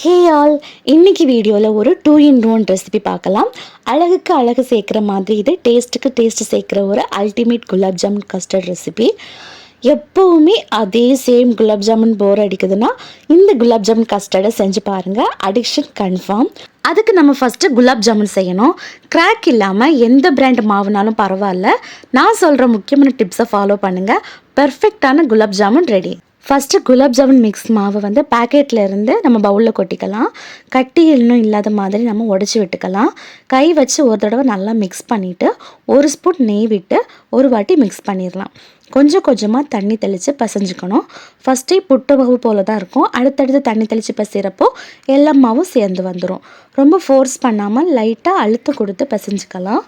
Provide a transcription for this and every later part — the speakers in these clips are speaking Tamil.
ஹே ஆல், இன்னைக்கு வீடியோவில் ஒரு 2 in 1 ரெசிபி பார்க்கலாம். அழகுக்கு அழகு சேர்க்குற மாதிரி இது டேஸ்ட்டுக்கு டேஸ்ட் சேர்க்குற ஒரு ultimate gulab jamun custard recipe. எப்போவுமே அதே சேம் குலாப் ஜாமுன் போர் அடிக்குதுன்னா இந்த குலாப் ஜாமுன் கஸ்டர்டை செஞ்சு பாருங்கள், அடிக்ஷன் கன்ஃபார்ம். அதுக்கு நம்ம ஃபஸ்ட்டு குலாப் ஜாமுன் செய்யணும். கிராக் இல்லாமல் எந்த பிராண்ட் மாவுனாலும் பரவாயில்ல, நான் சொல்கிற முக்கியமான டிப்ஸை ஃபாலோ பண்ணுங்கள். பெர்ஃபெக்டான குலாப் ஜாமுன் ரெடி. ஃபஸ்ட்டு குலாப் ஜாமுன் மிக்ஸ் மாவை வந்து பேக்கெட்டில் இருந்து நம்ம பவுலில் கொட்டிக்கலாம். கட்டி இன்னும் இல்லாத மாதிரி நம்ம உடச்சி விட்டுக்கலாம். கை வச்சு ஒரு தடவை நல்லா மிக்ஸ் பண்ணிவிட்டு 1 ஸ்பூன் நெய் விட்டு ஒரு வாட்டி மிக்ஸ் பண்ணிடலாம். கொஞ்சம் கொஞ்சமாக தண்ணி தெளித்து பசைஞ்சுக்கணும். ஃபஸ்ட்டே புட்டு மாவு போல் தான் இருக்கும். அடுத்தடுத்து தண்ணி தெளித்து பசைகிறப்போ எல்லா மாவும் சேர்ந்து வந்துடும். ரொம்ப ஃபோர்ஸ் பண்ணாமல் லைட்டாக அழுத்தம் கொடுத்து பசைஞ்சுக்கலாம்.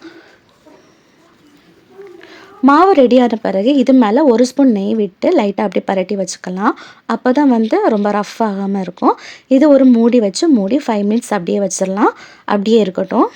மாவு ரெடியான பிறகு இது மேலே 1 ஸ்பூன் நெய் விட்டு லைட்டாக அப்படி பரட்டி வச்சுக்கலாம். அப்போ தான் வந்து ரொம்ப ரஃப் ஆகாமல் இருக்கும். இது ஒரு மூடி வச்சு மூடி 5 மினிட்ஸ் அப்படியே வச்சிடலாம். அப்படியே இருக்கட்டும்.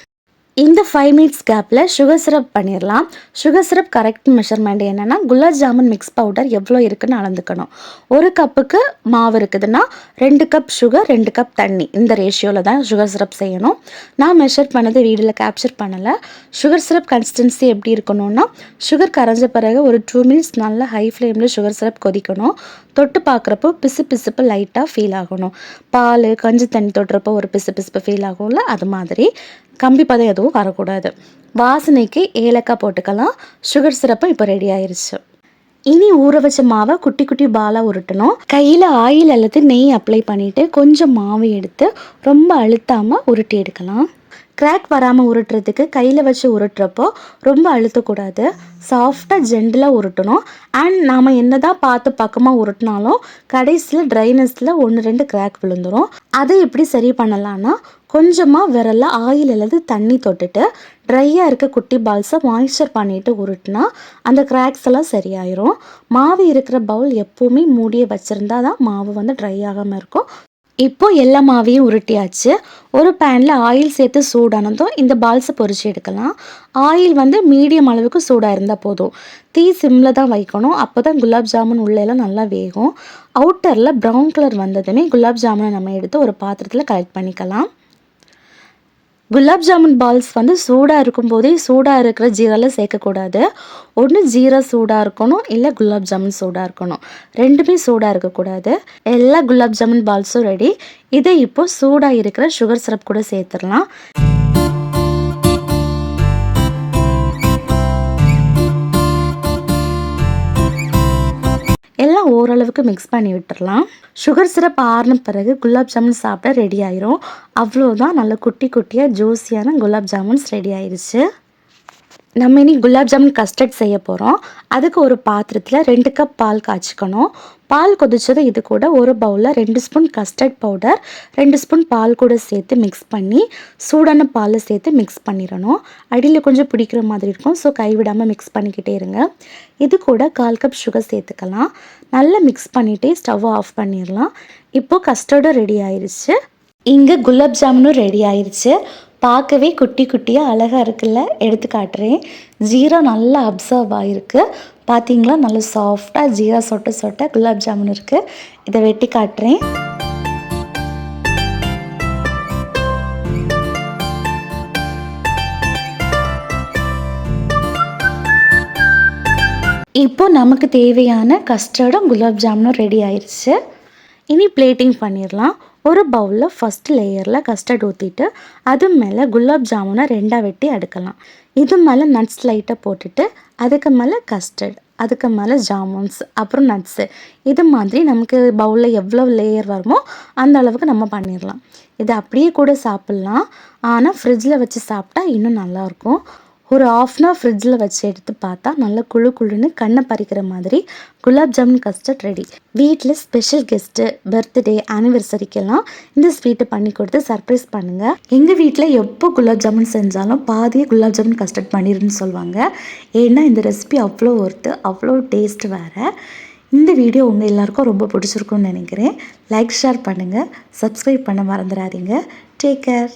இந்த 5 மினிட்ஸ் கேப்பில் சுகர் சிரப் பண்ணிடலாம். சுகர் சிரப் கரெக்ட் மெஷர்மெண்ட் என்னென்னா, குலாப் ஜாமுன் மிக்ஸ் பவுடர் எவ்வளோ இருக்குதுன்னு அளந்துக்கணும். 1 கப்புக்கு மாவு இருக்குதுன்னா 2 கப் சுகர் 2 கப் தண்ணி, இந்த ரேஷியோவில் தான் சுகர் சிரப் செய்யணும். நான் மெஷர் பண்ணது வீடியோவில் கேப்சர் பண்ணலை. சுகர் சிரப் கன்சிஸ்டன்சி எப்படி இருக்கணும்னா, சுகர் கரைஞ்ச பிறகு ஒரு 2 மினிட்ஸ் நல்லா ஹை ஃப்ளேமில் சுகர் சிரப் கொதிக்கணும். தொட்டு பார்க்குறப்போ பிசுப்பு லைட்டாக ஃபீல் ஆகணும். பால் கஞ்சி தண்ணி தொட்டுறப்போ ஒரு பிசுப்பு ஃபீல் ஆகும்ல, அது மாதிரி. கம்பி பதம் எதுவும் வரக்கூடாது. வாசனைக்கு ஏலக்காய் போட்டுக்கலாம். சுகர் சிரப்பும் இப்போ ரெடி ஆயிடுச்சு. இனி ஊற வச்ச மாவை குட்டி குட்டி பாலாக உருட்டணும். கையில் ஆயில் அல்லது நெய் அப்ளை பண்ணிவிட்டு கொஞ்சம் மாவு எடுத்து ரொம்ப அழுத்தாமல் உருட்டி எடுக்கலாம். கிராக் வராமல் உருட்டுறதுக்கு கையில் வச்சு உருட்டுறப்போ ரொம்ப அழுத்தக்கூடாது. சாஃப்டாக ஜென்டலாக உருட்டணும். அண்ட் நாம் என்ன தான் பார்த்து பக்கமாக உருட்டினாலும் கடைசியில் ட்ரைனஸில் 1-2 கிராக் விழுந்துடும். அதை எப்படி சரி பண்ணலான்னா, கொஞ்சமாக விரல்ல ஆயில் அல்லது தண்ணி தொட்டுட்டு ட்ரையாக இருக்க குட்டி பால்ஸை மாய்ஸ்சர் பண்ணிவிட்டு உருட்டினா அந்த கிராக்ஸ் எல்லாம் சரியாயிரும். மாவு இருக்கிற பவுல் எப்போவுமே மூடியை வச்சுருந்தா தான் மாவு வந்து ட்ரை ஆகாமல் இருக்கும். இப்போது எல்லா மாவையும் உருட்டியாச்சு. ஒரு பேனில் ஆயில் சேர்த்து சூடானதும் இந்த பால்ஸை பொரிச்சு எடுக்கலாம். ஆயில் வந்து மீடியம் அளவுக்கு சூடாக இருந்தால் போதும். தீ சிம்மில் தான் வைக்கணும். அப்போ தான் குலாப் ஜாமுன் உள்ளெல்லாம் நல்லா வேகும். அவுட்டரில் ப்ரௌன் கலர் வந்ததுமே குலாப் ஜாமுனை நம்ம எடுத்து ஒரு பாத்திரத்தில் கலெக்ட் பண்ணிக்கலாம். குலாப் ஜாமுன் பால்ஸ் வந்து சூடாக இருக்கும்போதே சூடாக இருக்கிற ஜீராவில் சேர்க்கக்கூடாது. ஒன்று ஜீரா சூடாக இருக்கணும், இல்லை குலாப் ஜாமுன் சூடாக இருக்கணும். ரெண்டுமே சூடாக இருக்கக்கூடாது. எல்லா குலாப் ஜாமுன் பால்ஸும் ரெடி. இதை இப்போ சூடாக இருக்கிற சுகர் சிரப் கூட சேர்த்துடலாம். எல்லாம் ஓரளவுக்கு மிக்ஸ் பண்ணி விட்டுடலாம். சுகர் சிரப் ஆறின பிறகு குலாப் ஜாமுன் சாப்பிட ரெடி ஆயிரும். அவ்வளோதான், நல்ல குட்டி குட்டியாக ஜூஸியான குலாப் ஜாமுன்ஸ் ரெடி ஆயிடுச்சு. நம்ம இனி குலாப் ஜாமுன் கஸ்டர்ட் செய்ய போகிறோம். அதுக்கு ஒரு பாத்திரத்தில் 2 கப் பால் காய்ச்சிக்கணும். பால் கொதிச்சது இது கூட ஒரு பவுலில் 2 ஸ்பூன் கஸ்டர்ட் பவுடர் 2 ஸ்பூன் பால் கூட சேர்த்து மிக்ஸ் பண்ணி சூடான பாலில் சேர்த்து மிக்ஸ் பண்ணிடணும். அடியில் கொஞ்சம் பிடிக்கிற மாதிரி இருக்கும், ஸோ கைவிடாமல் மிக்ஸ் பண்ணிக்கிட்டே இருங்க. இது கூட 1/4 கப் சுகர் சேர்த்துக்கலாம். நல்லா மிக்ஸ் பண்ணிவிட்டு ஸ்டவ் ஆஃப் பண்ணிடலாம். இப்போது கஸ்டர்டும் ரெடி ஆயிடுச்சு. இங்கே குலாப் ஜாமுனும் ரெடி ஆயிடுச்சு. பார்க்கவே குட்டி குட்டியாக அழகாக இருக்குல்ல, எடுத்து காட்டுறேன். ஜீரா நல்லா அப்சர்வ் ஆகிருக்கு. பார்த்தீங்களா, நல்லா சாஃப்டாக ஜீரா சொட்ட குலாப் ஜாமுன் இருக்குது. இதை வெட்டி காட்டுறேன். இப்போ நமக்கு தேவையான கஸ்டர்டும் குலாப் ஜாமுனும் ரெடி ஆயிடுச்சு. இனி பிளேட்டிங் பண்ணிடலாம். ஒரு பவுலில் ஃபஸ்ட் லேயரில் கஸ்டர்ட் ஊற்றிட்டு அது மேலே குலாப் ஜாமுனை 2ஆக வெட்டி அடுக்கலாம். இது மேலே நட்ஸ் லைட்டாக போட்டுட்டு அதுக்கு மேலே கஸ்டர்ட், அதுக்கு மேலே ஜாமுன்ஸ், அப்புறம் நட்ஸு, இது மாதிரி நமக்கு பவுலில் எவ்வளோ லேயர் வருமோ அந்த அளவுக்கு நம்ம பண்ணிடலாம். இதை அப்படியே கூட சாப்பிட்லாம், ஆனால் ஃப்ரிட்ஜில் வச்சு சாப்பிட்டா இன்னும் நல்லாயிருக்கும். ஒரு 1/2 hour ஃப்ரிட்ஜில் வச்சு எடுத்து பார்த்தா நல்லா குழுன்னு கண்ணை பறிக்கிற மாதிரி குலாப் ஜாமுன் கஸ்டர்ட் ரெடி. வீட்டில் ஸ்பெஷல் கெஸ்ட்டு, பர்த்டே, ஆனிவர்சரிக்கெல்லாம் இந்த ஸ்வீட்டை பண்ணி கொடுத்து சர்ப்ரைஸ் பண்ணுங்கள். எங்கள் வீட்டில் எப்போ குலாப் ஜாமுன் செஞ்சாலும் பாதியே குலாப் ஜாமுன் கஸ்டர்ட் பண்ணிடுன்னு சொல்லுவாங்க. ஏன்னா இந்த ரெசிபி அவ்வளோ ஒர்த்து, அவ்வளோ டேஸ்ட் வேறு. இந்த வீடியோ உங்கள் எல்லாருக்கும் ரொம்ப பிடிச்சிருக்குன்னு நினைக்கிறேன். லைக் ஷேர் பண்ணுங்கள், சப்ஸ்கிரைப் பண்ண மறந்துடாதீங்க. Take care.